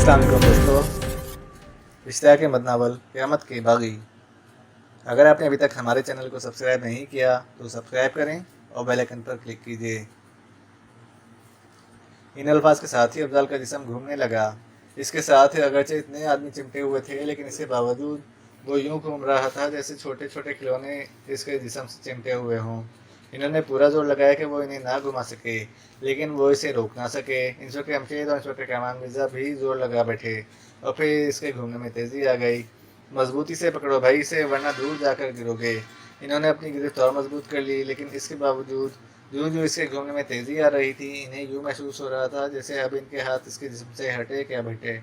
अस्सलाम वालेकुम दोस्तों। इश्तियाक के मदनावल क़यामत के बागी। अगर आपने अभी तक हमारे चैनल को सब्सक्राइब नहीं किया तो सब्सक्राइब करें और बेल आइकन पर क्लिक कीजिए। इन अल्फाज के साथ ही अफजाल का जिस्म घूमने लगा। इसके साथ अगरचे इतने आदमी चिमटे हुए थे, लेकिन इसके बावजूद वो यूं घूम रहा था जैसे छोटे छोटे खिलौने इसके जिस्म से चिमटे हुए हों। इन्होंने पूरा जोर लगाया कि वो इन्हें ना घुमा सके, लेकिन वो इसे रोक ना सके। इंस्पेक्टर अमशीद और इंस्पेक्टर कमान मिर्ज़ा भी जोर लगा बैठे और फिर इसके घूमने में तेज़ी आ गई। मजबूती से पकड़ो भाई इसे, वरना दूर जाकर गिरोगे। इन्होंने अपनी गिरफ्त और मजबूत कर ली, लेकिन इसके बावजूद जो जो इसके घूमने में तेज़ी आ रही थी, इन्हें यूँ महसूस हो रहा था जैसे अब इनके हाथ इसके जिस्म से हटे क्या बैठे।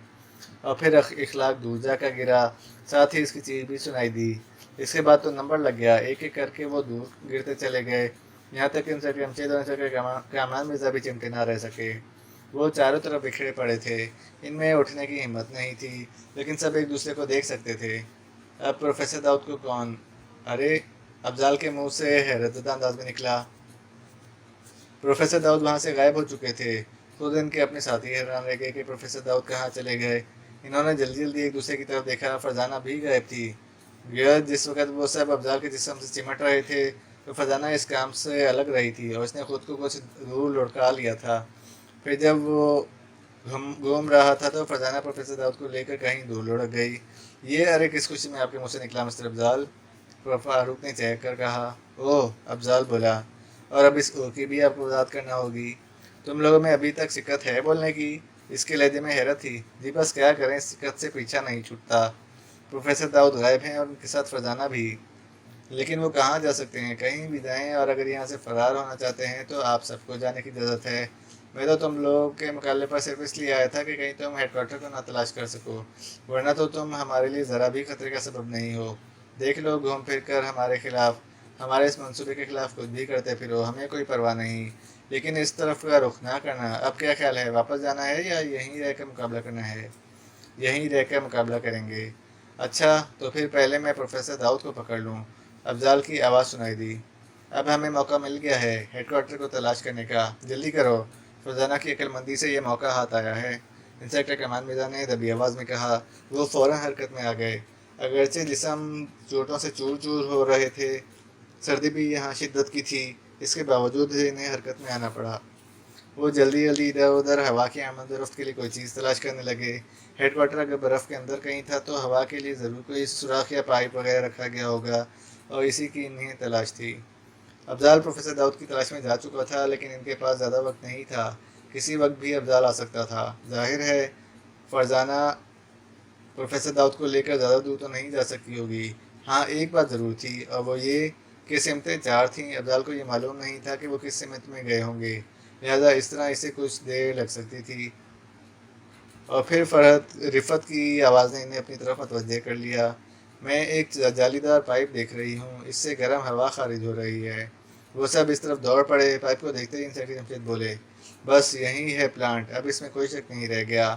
और फिर इखलाक दूर जाकर गिरा, साथ ही इसकी चीज़ भी सुनाई दी। इसके बाद तो नंबर लग गया। एक एक करके वो दूर गिरते चले गए, यहाँ तक इंस्पेक्टर अमशीद और इंस्पेक्टर कामान मिर्ज़ा भी चिमटे ना रह सके। वो चारों तरफ बिखरे पड़े थे, इनमें उठने की हिम्मत नहीं थी, लेकिन सब एक दूसरे को देख सकते थे। अब प्रोफेसर दाऊद को कौन? अरे! अफजाल के मुंह से हैरतज़दा अंदाज में निकला। प्रोफेसर दाऊद वहाँ से गायब हो चुके थे। खुद इनके अपने साथी हैरान रह गए कि प्रोफेसर दाऊद कहाँ चले गए। इन्होंने जल्दी जल्दी एक दूसरे की तरफ देखा। फरजाना भी गायब थी। गोया जिस वक्त वो सब अफजाल के जिस्म से चिमट रहे थे, तो फरजाना इस काम से अलग रही थी और उसने खुद को कुछ दूर लुढ़का लिया था। फिर जब वो घूम रहा था तो फरजाना प्रोफेसर दाऊद को लेकर कहीं दूर लुढ़क गई। ये अरे किस खुशी में आपके मुँह से निकला मिस्टर अफजाल? फारूक ने चहक कर कहा। ओह, अफजाल बोला, और अब इस ओ की भी आपको वजाहत करना होगी। तुम लोगों में अभी तक सिक्कत है बोलने की? इसके लहजे में हैरत थी। जी बस क्या करें, सिक्कत से पीछा नहीं छूटता। प्रोफेसर दाऊद गायब हैं और उनके साथ फरजाना भी, लेकिन वो कहाँ जा सकते हैं? कहीं भी जाएं, और अगर यहाँ से फरार होना चाहते हैं तो आप सबको जाने की इजाज़त है। मैं तो तुम लोगों के मुकाबले पर सिर्फ इसलिए आया था कि कहीं तुम हेडक्वार्टर को ना तलाश कर सको, वरना तो तुम हमारे लिए ज़रा भी खतरे का सबब नहीं हो। देख लो, घूम फिर कर हमारे खिलाफ, हमारे इस मंसूबे के खिलाफ कुछ भी करते फिरो, हमें कोई परवाह नहीं, लेकिन इस तरफ का रुख ना करना। अब क्या ख्याल है, वापस जाना है या यहीं रह कर मुकाबला करना है? यहीं रह कर मुकाबला करेंगे। अच्छा, तो फिर पहले मैं प्रोफेसर दाऊद को पकड़ लूँ। अफजाल की आवाज़ सुनाई दी। अब हमें मौका मिल गया है हेडक्वार्टर को तलाश करने का, जल्दी करो। फरजाना की अक्लमंदी से यह मौका हाथ आया है, इंस्पेक्टर कमान मिर्ज़ा ने दबी आवाज़ में कहा। वो फ़ौरन हरकत में आ गए। अगरचे जिस्म चोटों से चूर चूर हो रहे थे, सर्दी भी यहाँ शिद्दत की थी, इसके बावजूद इन्हें हरकत में आना पड़ा। वो जल्दी जल्दी इधर उधर हवा की आमद रफ्त के लिए कोई चीज़ तलाश करने लगे। हेडक्वार्टर अगर बर्फ़ के अंदर कहीं था तो हवा के लिए ज़रूर कोई सुराख या पाइप वगैरह रखा गया होगा, और इसी की इन्हें तलाश थी। अफजाल प्रोफेसर दाऊद की तलाश में जा चुका था, लेकिन इनके पास ज़्यादा वक्त नहीं था। किसी वक्त भी अफजाल आ सकता था। जाहिर है फरजाना प्रोफेसर दाऊद को लेकर ज़्यादा दूर तो नहीं जा सकती होगी। हाँ, एक बात ज़रूर थी, और वो ये कि सिमतें चार थीं। अफजाल को ये मालूम नहीं था कि वो किस सिमत में गए होंगे, लिहाजा इस तरह इसे कुछ देर लग सकती थी। और फिर फरहत रिफ़त की आवाज़ ने इन्हें अपनी तरफ मतवज्जे कर लिया। मैं एक जालीदार पाइप देख रही हूँ, इससे गर्म हवा खारिज हो रही है। वो सब इस तरफ दौड़ पड़े। पाइप को देखते ही इंस्पेक्टर जमशेद बोले, बस यही है प्लांट, अब इसमें कोई शक नहीं रह गया।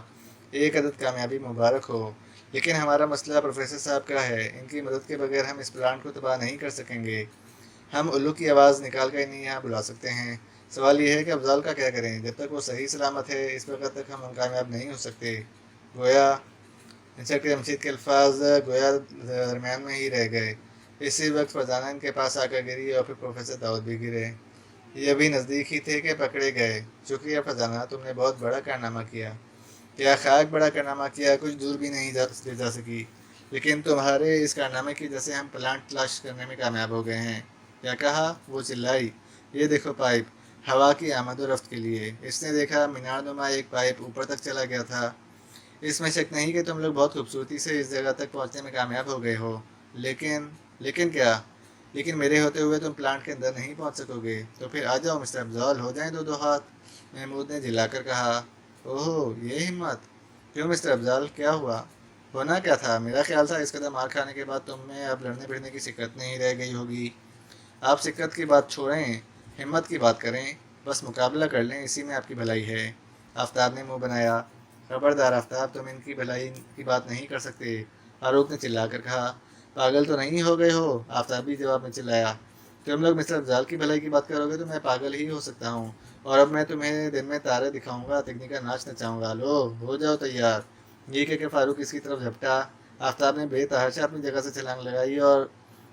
एक अदद कामयाबी मुबारक हो, लेकिन हमारा मसला प्रोफेसर साहब का है। इनकी मदद के बगैर हम इस प्लांट को तबाह नहीं कर सकेंगे। हम उल्लू की आवाज़ निकाल कर इन्हें यहाँ बुला सकते हैं। सवाल यह है कि अफजाल का क्या करें? जब तक वो सही सलामत है, इस वक्त तक हम कामयाब नहीं हो सकते। गोया इंस्पेक्टर जमशेद के अल्फाज गोया दरमियान में ही रह गए। इसी वक्त फरजाना इनके पास आकर गिरी और फिर प्रोफेसर दाऊद भी गिरे। ये अभी नज़दीक ही थे कि पकड़े गए। शुक्रिया फरजाना, तुमने बहुत बड़ा कारनामा किया। क्या खाक बड़ा कारनामा किया, कुछ दूर भी नहीं ले जा सकी, लेकिन तुम्हारे इस कारनामे की वजह से हम प्लांट तलाश करने में कामयाब हो गए हैं। क्या कहा? वो चिल्लाई। ये देखो पाइप, हवा की आमद व रफ्त के लिए। इसने देखा, मीनार नुमा एक पाइप ऊपर तक चला गया था। इसमें शक नहीं कि तुम लोग बहुत खूबसूरती से इस जगह तक पहुंचने में कामयाब हो गए हो, लेकिन क्या? लेकिन मेरे होते हुए तुम प्लांट के अंदर नहीं पहुंच सकोगे। तो फिर आ जाओ मिस्टर अफजाल, हो जाएं दो दो हाथ, महमूद ने झिलाकर कहा। ओहो, ये हिम्मत! क्यों मिस्टर अफजाल, क्या हुआ? होना क्या था? मेरा ख्याल था इस कदम मार खाने के बाद तुम में अब लड़ने भिड़ने की सिक्कत नहीं रह गई होगी। आप सिक्कत की बात छोड़ें, हिम्मत की बात करें। बस मुकाबला कर लें, इसी में आपकी भलाई है। आफ्ताब ने मुंह बनाया। खबरदार आफ्ताब, तुम इनकी भलाई की बात नहीं कर सकते, फारूक ने चिल्लाकर कहा। पागल तो नहीं हो गए हो? आफ्ताब भी जवाब में चिल्लाया। तुम लोग मिस्टर अफजाल की भलाई की बात करोगे तो मैं पागल ही हो सकता हूँ, और अब मैं तुम्हें दिन में तारे दिखाऊंगा, तकनी का नाच नचाऊंगा। लो, हो जाओ तैयार। یہ کہہ کے فاروق اس کی طرف جھپٹا۔ آفتاب نے بے تحاشا اپنی جگہ سے چھلانگ لگائی اور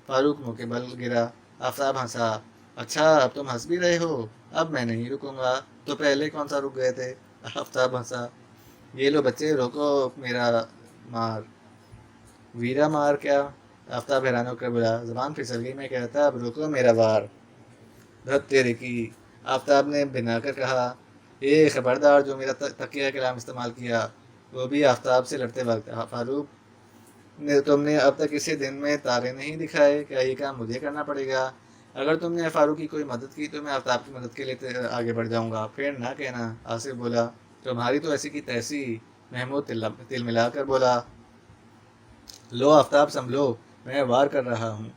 فاروق منہ کے بل گرا۔ آفتاب ہنسا۔ اچھا اب تم ہنس بھی رہے ہو؟ اب میں نہیں رکوں گا۔ تو پہلے کون سا رک گئے تھے؟ آفتاب ہنسا۔ یہ لو بچے روکو میرا مار۔ ویرا مار کیا؟ آفتاب حیران ہو کر بولا۔ زبان پھسل گئی، میں کہتا اب روکو میرا وار۔ دھت تیرے کی، آفتاب نے بنا کر کہا۔ اے خبردار، جو میرا تقیہ کلام استعمال کیا وہ بھی آفتاب سے لڑتے وقت۔ فاروق تم نے اب تک اسی دن میں تارے نہیں دکھائے، کیا یہ کام مجھے کرنا پڑے گا؟ اگر تم نے فاروق کی کوئی مدد کی تو میں آفتاب کی مدد کے لیے آگے بڑھ جاؤں گا، پھر نہ کہنا۔ آصف بولا۔ تمہاری تو ایسی کی تیسی۔ محمود تل ملا کر بولا۔ لو آفتاب سنبھلو، میں وار کر رہا ہوں۔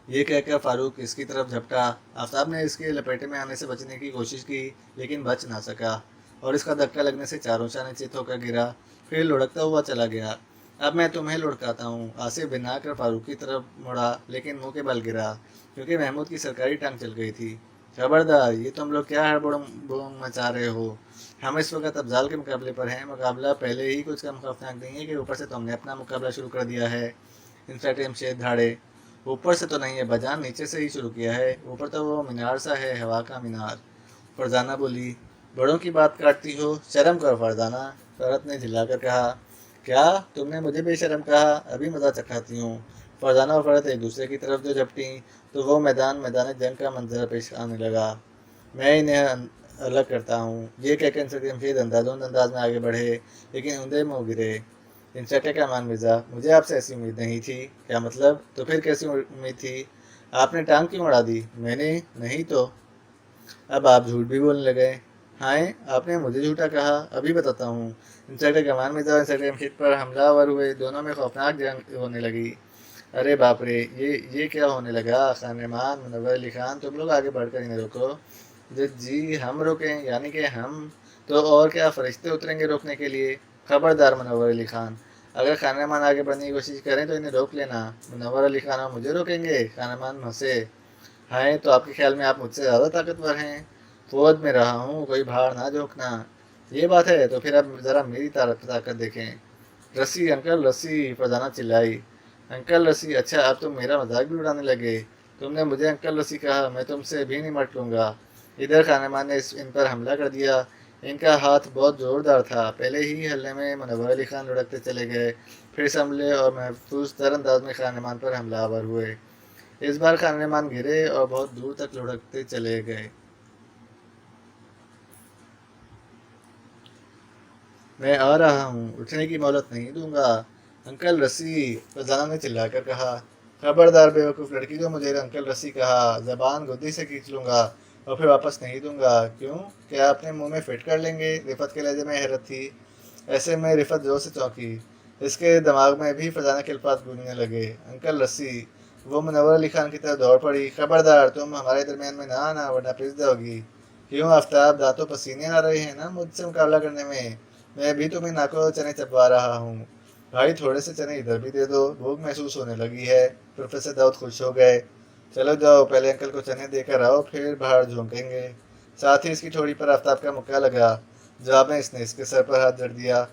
یہ کہہ کر فاروق اس کی طرف جھپٹا۔ آفتاب نے اس کے لپیٹے میں آنے سے بچنے کی کوشش کی لیکن بچ نہ سکا اور اس کا دھکا لگنے سے چاروں شانے چت ہو کر گرا، پھر لڑکتا ہوا چلا گیا۔ اب میں تمہیں لڑکاتا ہوں۔ آصف بنا کر فاروق کی طرف مڑا لیکن منہ کے بل گرا کیونکہ محمود کی سرکاری ٹانگ چل گئی تھی۔ خبردار، یہ تم لوگ کیا ہڑبڑ مچا رہے ہو؟ ہم اس وقت افضال کے مقابلے پر ہیں۔ مقابلہ پہلے ہی کچھ کم خوفناک نہیں ہے کہ اوپر سے تم نے اپنا مقابلہ شروع کر دیا ہے۔ انسپکٹر جمشید دھاڑے۔ اوپر سے تو نہیں ہے بجان، نیچے سے ہی شروع کیا ہے۔ اوپر تو وہ مینار سا ہے، ہوا کا مینار۔ فرزانہ بولی۔ بڑوں کی بات کاٹتی ہو، شرم کرو فرزانہ، فرحت نے جھلا کر کہا۔ کیا تم نے مجھے بے شرم کہا؟ ابھی مزہ چکھاتی ہوں۔ فرزانہ اور فرحت ایک دوسرے کی طرف جو جھپٹیں تو وہ میدان جنگ کا منظر پیش آنے لگا۔ میں انہیں الگ کرتا ہوں، یہ کہہ کر انسپکٹر جمشید انداز میں آگے بڑھے لیکن اندھے منہ گرے۔ انسپکٹر کامران مرزا، مجھے آپ سے ایسی امید نہیں تھی۔ کیا مطلب؟ تو پھر کیسی امید تھی؟ آپ نے ٹانگ کیوں اڑا دی؟ میں نے نہیں تو۔ اب آپ جھوٹ بھی بولنے لگے۔ ہائے، آپ نے مجھے جھوٹا کہا؟ ابھی بتاتا ہوں۔ انسپکٹر کامران مرزا اور انسپکٹر جمشید پر حملہ آور ہوئے، دونوں میں خوفناک جنگ ہونے لگی۔ ارے باپ رے، یہ کیا ہونے لگا؟ خان رحمان، منور علی خان، تم لوگ آگے بڑھ کر انہیں روکو۔ جی ہم روکیں؟ یعنی کہ ہم تو اور کیا فرشتے اتریں گے روکنے کے لیے؟ خبردار منور علی خان، اگر خان رحمان آگے بڑھنے کی کوشش کریں تو انہیں روک لینا۔ منور علی خان اور مجھے روکیں گے؟ خان رحمان ہنسے۔ ہائے، تو آپ کے خیال میں آپ مجھ سے زیادہ طاقتور ہیں؟ فوج میں رہا ہوں، کوئی بھاڑ نہ جھونکنا۔ یہ بات ہے تو پھر اب ذرا میری طاقت دیکھیں۔ رسی انکل رسی، فرزانہ چلائی۔ انکل رسی؟ اچھا اب تم میرا مذاق بھی اڑانے لگے۔ تم نے مجھے انکل رسی کہا، میں تم سے بھی نمٹ لوں گا۔ ادھر خان رحمان نے ان پر حملہ کر دیا۔ ان کا ہاتھ بہت زوردار تھا۔ پہلے ہی حلے میں منور علی خان لڑکتے چلے گئے، پھر سنبھلے اور محفوظ تر انداز میں خان رحمان پر حملہ آور ہوئے۔ اس بار خان رحمان گرے اور بہت دور تک لڑکتے چلے گئے۔ میں آ رہا ہوں، اٹھنے کی مہلت نہیں دوں گا۔ انکل رسی، فرزانہ نے چلا کر کہا۔ خبردار بے وقوف لڑکی، جو مجھے انکل رسی کہا، زبان گدی سے کھینچ لوں گا اور پھر واپس نہیں دوں گا۔ کیوں؟ کیا اپنے منہ میں فٹ کر لیں گے؟ رفت کے لہجے میں حیرت تھی۔ ایسے میں رفت زور سے چونکی۔ اس کے دماغ میں بھی فرزانہ کے الفاظ گونجنے لگے۔ انکل رسی، وہ منور علی خان کی طرف دوڑ پڑی۔ خبردار، تم ہمارے درمیان میں نہ آنا ورنہ پس جاؤ گی۔ کیوں آفتاب، دانتوں پسینے آ رہے ہیں نا مجھ سے مقابلہ کرنے میں؟ میں بھی تمہیں ناکو چنے چبوا رہا ہوں۔ بھائی تھوڑے سے چنے ادھر بھی دے دو، بھوک محسوس ہونے لگی ہے۔ پروفیسر داؤد خوش ہو گئے۔ چلو جاؤ، پہلے انکل کو چنے دے کر آؤ، پھر باہر جھونکیں گے۔ ساتھ ہی اس کی ٹھوڑی پر آفتاب کا مکہ لگا۔ جواب میں اس نے اس کے سر پر ہاتھ جڑ دیا۔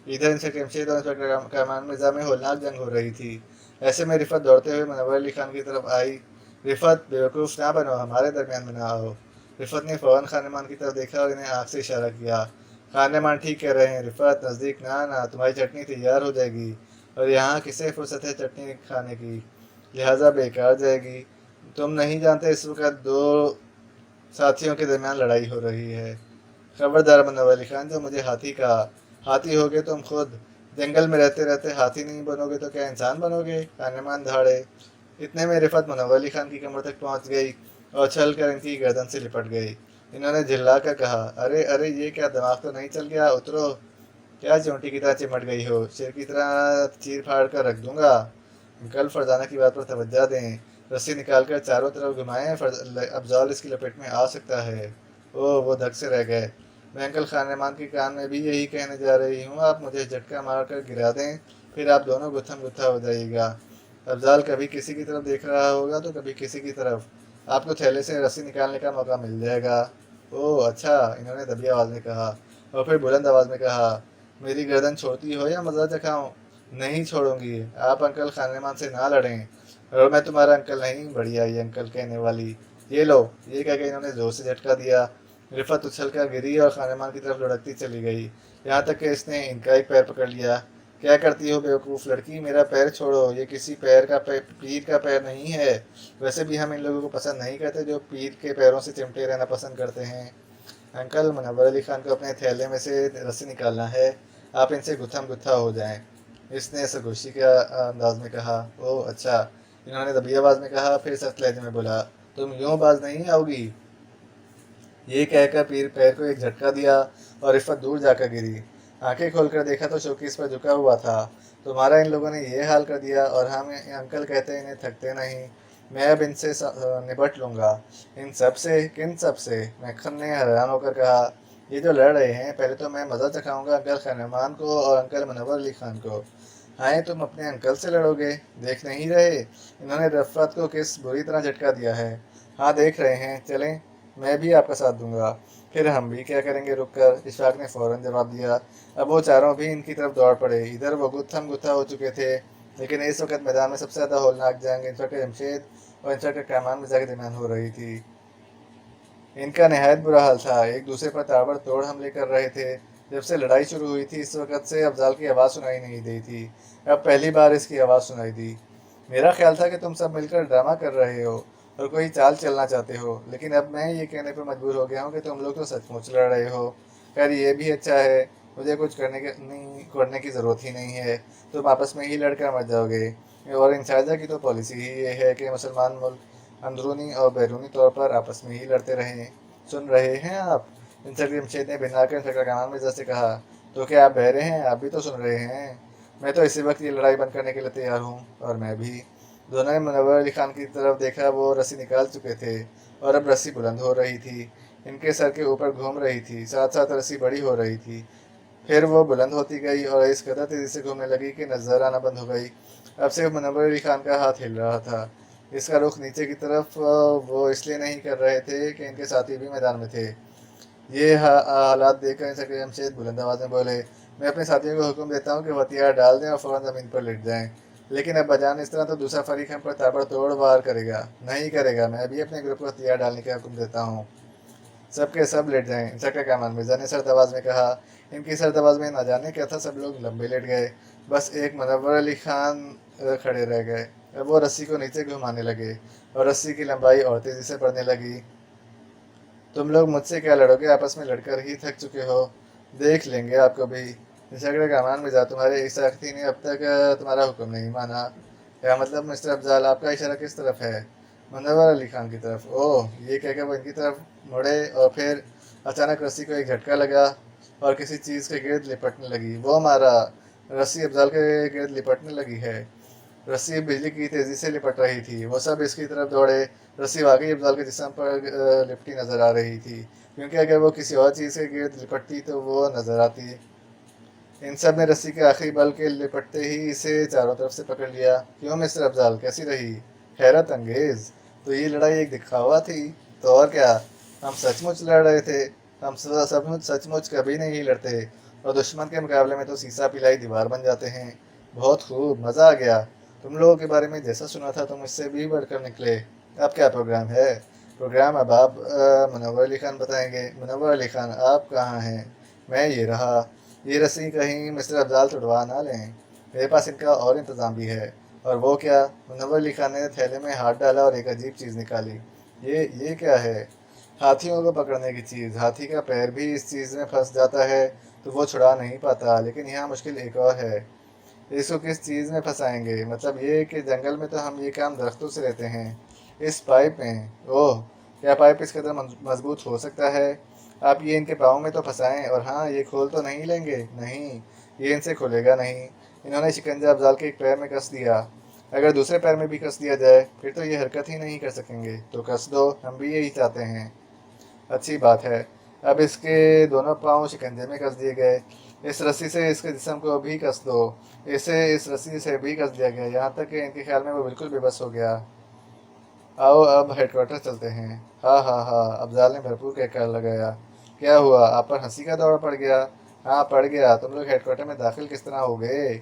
ادھر انسپکٹر جمشید اور انسپکٹر کامران مرزا میں ہولناک جنگ ہو رہی تھی۔ ایسے میں رفت دوڑتے ہوئے منور علی خان کی طرف آئی۔ رفت، بیوقوف نہ بنو، ہمارے درمیان میں نہ آؤ۔ رفت نے فوراً خان رحمان کی طرف دیکھا اور انہیں آنکھ سے اشارہ کیا۔ خان رحمان ٹھیک کہہ رہے ہیں، رفت نزدیک نہ آنا، تمہاری چٹنی تیار ہو جائے گی اور یہاں کسے فرصت ہے چٹنی کھانے کی، لہٰذا بیکار جائے گی۔ تم نہیں جانتے اس وقت دو ساتھیوں کے درمیان لڑائی ہو رہی ہے۔ خبردار منور علی خان، جو مجھے ہاتھی کہا۔ ہاتھی ہوگے تم خود، جنگل میں رہتے رہتے ہاتھی نہیں بنو گے تو کیا انسان بنو گے؟ خان رحمان دھاڑے۔ اتنے میں رفت منور علی خان کی کمر تک پہنچ گئی اور چھل کر ان کی گردن سے لپٹ گئی۔ انہوں نے جھلا کر کہا، ارے ارے، یہ کیا دماغ تو نہیں چل گیا؟ اترو۔ کیا چونٹی کی طرح چمٹ گئی ہو؟ شیر کی طرح چیر پھاڑ کر رکھ دوں گا۔ انکل، فرزانہ کی بات پر توجہ دیں۔ رسی نکال کر چاروں طرف گھمائیں، افضال اس کی لپیٹ میں آ سکتا ہے۔ وہ دھک سے رہ گئے۔ میں انکل خان رحمان کے کان میں بھی یہی کہنے جا رہی ہوں، آپ مجھے جھٹکا مار کر گرا دیں، پھر آپ دونوں گتھم گتھا ہو جائے گا۔ افضال کبھی کسی کی طرف دیکھ رہا ہوگا تو کبھی کسی کی طرف، آپ کو تھیلے سے رسی نکالنے کا موقع مل جائے گا۔ اوہ اچھا، انہوں نے دبی آواز میں کہا اور پھر بلند آواز میں کہا، मेरी गर्दन छोड़ती हो या मज़ा चखाऊं? नहीं छोड़ूंगी। आप अंकल खानेमान से ना लड़ें। और मैं तुम्हारा अंकल नहीं, बढ़िया ये अंकल कहने वाली। ये लो। ये कह के इन्होंने जोर से झटका दिया। रिफत उछल कर गिरी और खानेमान की तरफ लुढ़कती चली गई, यहाँ तक कि इसने इनका एक पैर पकड़ लिया। क्या करती हो बेवकूफ़ लड़की, मेरा पैर छोड़ो। ये किसी पीर का पैर नहीं है। वैसे भी हम इन लोगों को पसंद नहीं करते जो पीर के पैरों से चिमटे रहना पसंद करते हैं। अंकल, मुनव्वर अली खान को अपने थैले में से रस्सी निकालना है। आप इनसे गुत्थम गुत्था हो जाएं। इसने सरगोशी के अंदाज में कहा। ओह अच्छा। इन्होंने दबी आवाज़ में कहा, फिर सख्त लहजे में बोला, तुम यूँ बाज नहीं आओगी। ये कहकर पीर पैर को एक झटका दिया और इफ़त दूर जाकर गिरी। आंखें खोलकर देखा तो शोकेस पर झुका हुआ था। तुम्हारा इन लोगों ने ये हाल कर दिया और हम अंकल कहते इन्हें थकते नहीं। मैं अब इनसे निपट लूँगा। इन सब से? किन सब से? मैखन ने हैरान होकर कहा। ये जो लड़ रहे हैं, पहले तो मैं मज़ा चखाऊंगा अंकल खैरमान को और अंकल मुनव्वर अली खान को। आए तुम अपने अंकल से लड़ोगे? देख नहीं रहे इन्होंने रफ़त को किस बुरी तरह झटका दिया है? हाँ देख रहे हैं, चलें, मैं भी आपका साथ दूंगा। फिर हम भी क्या करेंगे रुक कर? इशफाक ने फ़ौरन जवाब दिया। अब वो चारों भी इनकी तरफ दौड़ पड़े। इधर वो गुत्थम गुत्था हो चुके थे, लेकिन इस वक्त मैदान में सबसे ज़्यादा होलनाक जंग इंस्पेक्टर जमशेद और इंस्पेक्टर कैमान मिर्जा के दरमियान हो रही थी। इनका नहायत बुरा हाल था। एक दूसरे पर ताबड़तोड़ हमले कर रहे थे। जब से लड़ाई शुरू हुई थी इस वक्त से अफजाल की आवाज़ सुनाई नहीं दी थी। अब पहली बार इसकी आवाज़ सुनाई दी। मेरा ख्याल था कि तुम सब मिलकर ड्रामा कर रहे हो और कोई चाल चलना चाहते हो, लेकिन अब मैं ये कहने पर मजबूर हो गया हूँ कि तुम लोग तो सचमुच लड़ रहे हो। खैर ये भी अच्छा है, मुझे कुछ करने की ज़रूरत ही नहीं है। तुम आपस में ही लड़कर मर जाओगे। और इन शाहजहाँ की तो पॉलिसी ही ये है कि मुसलमान मुल्क अंदरूनी और बैरूनी तौर पर आपस में ही लड़ते रहें। सुन रहे हैं आप? इंस्पेक्टर जमशेद ने बिना कर इंस्पेक्टर कमाल मिर्जा से कहा। तो क्या आप बहरे हैं? आप भी तो सुन रहे हैं। मैं तो इसी वक्त ये लड़ाई बंद करने के लिए तैयार हूँ। और मैं भी। दोनों ने मुनव्वर अली खान की तरफ देखा। वो रस्सी निकाल चुके थे और अब रस्सी बुलंद हो रही थी, इनके सर के ऊपर घूम रही थी, साथ साथ रस्सी बड़ी हो रही थी। फिर वो बुलंद होती गई और इस कदर तेज़ी से घूमने लगी कि नजर आना बंद हो गई। अब सिर्फ मुनव्वर अली खान का हाथ हिल रहा था। इसका रुख नीचे की तरफ वो इसलिए नहीं कर रहे थे कि इनके साथी भी मैदान में थे। ये हालात देखकर इंस्पेक्टर जमशेद बुलंद आवाज़ में बोले, मैं अपने साथियों को हुक्म देता हूँ कि वो हथियार डाल दें और फ़ौरन ज़मीन पर लेट जाएं। लेकिन अब बजान इस तरह तो दूसरा फरीक हम पर ताबड़तोड़ वार करेगा। नहीं करेगा। मैं भी अपने ग्रुप को हथियार डालने का हुक्म देता हूँ। सब के सब लेट जाएं, इंस्पेक्टर कामान मिर्जा ने सर्द आवाज़ में कहा। इनकी सर्द आवाज़ में ना जाने क्या था, सब लोग लंबे लेट गए। बस एक मुनव्वर अली खान खड़े रह गए। अब वो रस्सी को नीचे घुमाने लगे और रस्सी की लंबाई और तेज़ी से बढ़ने लगी। तुम लोग मुझसे क्या लड़ोगे? आपस में लड़कर ही थक चुके हो। देख लेंगे आपको भी। इंस्पेक्टर कामान मिर्जा, तुम्हारे इस साथी ने अब तक तुम्हारा हुक्म नहीं माना। क्या मतलब मिस्टर अफजाल? आपका इशारा किस तरफ है? मुनव्वर अली खान की तरफ। ओह, ये कहकर वो इनकी तरफ मुड़े और फिर अचानक रस्सी को एक झटका लगा और किसी चीज़ के गिर्द लिपटने लगी। वो मारा। रस्सी अफजाल के गिर्द लिपटने लगी है। रस्सी बिजली की तेज़ी से लिपट रही थी। वो सब इसकी तरफ दौड़े। रस्सी वाकई अफजाल के जिस्म पर लिपटी नजर आ रही थी, क्योंकि अगर वो किसी और चीज़ के गिर्द लिपटती तो वो नजर आती। इन सब ने रस्सी के आखिरी बल के लिपटते ही इसे चारों तरफ से पकड़ लिया। क्यों मिस्टर अफजाल, कैसी रही? हैरत अंगेज। तो ये लड़ाई एक दिखावा थी? तो और क्या, हम सचमुच लड़ रहे थे। हम सचमुच सचमुच कभी नहीं लड़ते और दुश्मन के मुकाबले में तो सीसा पिलाई दीवार बन जाते हैं। बहुत खूब, मज़ा आ गया। तुम लोगों के बारे में जैसा सुना था तुम इससे भी बढ़कर निकले। अब क्या प्रोग्राम है? प्रोग्राम अब आप मुनव्वर अली खान बताएंगे। मुनव्वर अली खान, आप कहाँ हैं? मैं ये रहा। ये रस्सी कहीं मिस्टर अफजाल तुड़वा ना लें। मेरे पास इनका और इंतज़ाम भी है। और वो क्या? मुनव्वर अली खान ने थैले में हाथ डाला और एक अजीब चीज़ निकाली। ये क्या है? हाथियों को पकड़ने की चीज़। हाथी का पैर भी इस चीज़ में फंस जाता है तो वो छुड़ा नहीं पाता। लेकिन यहाँ मुश्किल एक और है। इसको किस चीज़ में फंसाएंगे? मतलब ये कि जंगल में तो हम ये काम दरख्तों से लेते हैं। इस पाइप में? ओह, क्या पाइप इस कदर मजबूत हो सकता है? आप ये इनके पाँव में तो फंसाएं। और हाँ, ये खोल तो नहीं लेंगे? नहीं, ये इनसे खुलेगा नहीं। इन्होंने शिकंजा अफजाल के एक पैर में कस दिया। अगर दूसरे पैर में भी कस दिया जाए फिर तो ये हरकत ही नहीं कर सकेंगे। तो कस दो, हम भी यही चाहते हैं। अच्छी बात है। अब इसके दोनों पाँव शिकंजे में कस दिए गए। इस रस्सी से इसके जिस्म को भी कस दो। इसे इस रस्सी से भी कस दिया गया, यहाँ तक कि इनके ख्याल में वो बिल्कुल बेबस हो गया। आओ अब हेडक्वार्टर चलते हैं। हाँ हाँ हाँ, अफजाल ने भरपूर कहकर लगाया। क्या हुआ, आप पर हंसी का दौरा पड़ गया? हाँ पड़ गया। तुम लोग हेडक्वार्टर में दाखिल किस तरह हो गए?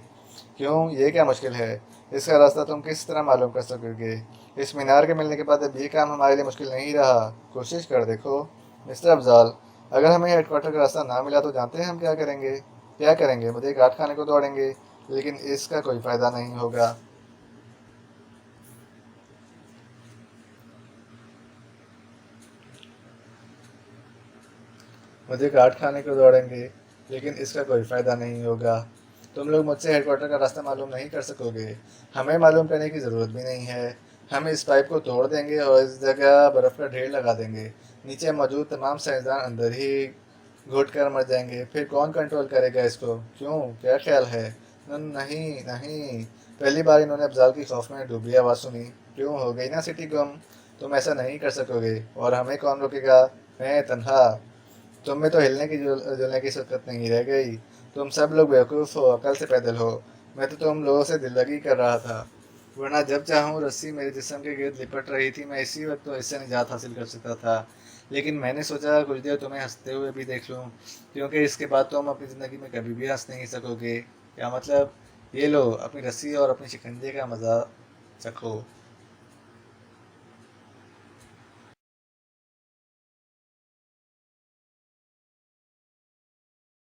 क्यों, ये क्या मुश्किल है? इसका रास्ता तुम किस तरह मालूम कर सकोगे? इस मीनार के मिलने के बाद अब ये काम हमारे लिए मुश्किल नहीं रहा। कोशिश कर देखो। मिस्टर अफजाल, अगर हमें हेडक्वार्टर का रास्ता ना मिला तो जानते हैं हम क्या करेंगे? क्या करेंगे? मुझे काट खाने को दौड़ेंगे, लेकिन इसका कोई फ़ायदा नहीं होगा। मुझे काट खाने को दौड़ेंगे, लेकिन इसका कोई फ़ायदा नहीं होगा। तुम लोग मुझसे हेडक्वार्टर का रास्ता मालूम नहीं कर सकोगे। हमें मालूम करने की ज़रूरत भी नहीं है। हम इस पाइप को तोड़ देंगे और इस जगह बर्फ़ का ढेर लगा देंगे। नीचे मौजूद तमाम साइंसदान अंदर ही घुट कर मर जाएंगे। फिर कौन कंट्रोल करेगा इसको? क्यों, क्या ख्याल है? नहीं नहीं। पहली बार इन्होंने अफजाल की खौफ में डूबी आवाज़ सुनी। क्यों, हो गई ना सिटी गुम? तुम ऐसा नहीं कर सकोगे, और हमें कौन रोकेगा? मैं तन्हा। तुम में तो हिलने की जुलने की शक्कत नहीं रह गई। तुम सब लोग बेवकूफ़ हो, अकल से पैदल हो। मैं तो तुम लोगों से दिल लगी कर रहा था, वरना जब चाहूँ रस्सी मेरे जिस्म के गिर्द लिपट रही थी, मैं इसी वक्त तो इससे निजात हासिल कर सकता था। लेकिन मैंने सोचा कुछ देर तुम्हें हंसते हुए भी देख लूँ, क्योंकि इसके बाद तुम अपनी ज़िंदगी में कभी भी हंस नहीं सकोगे। क्या मतलब? ये लो अपनी रस्सी और अपने शिकंजे का मज़ा चखो।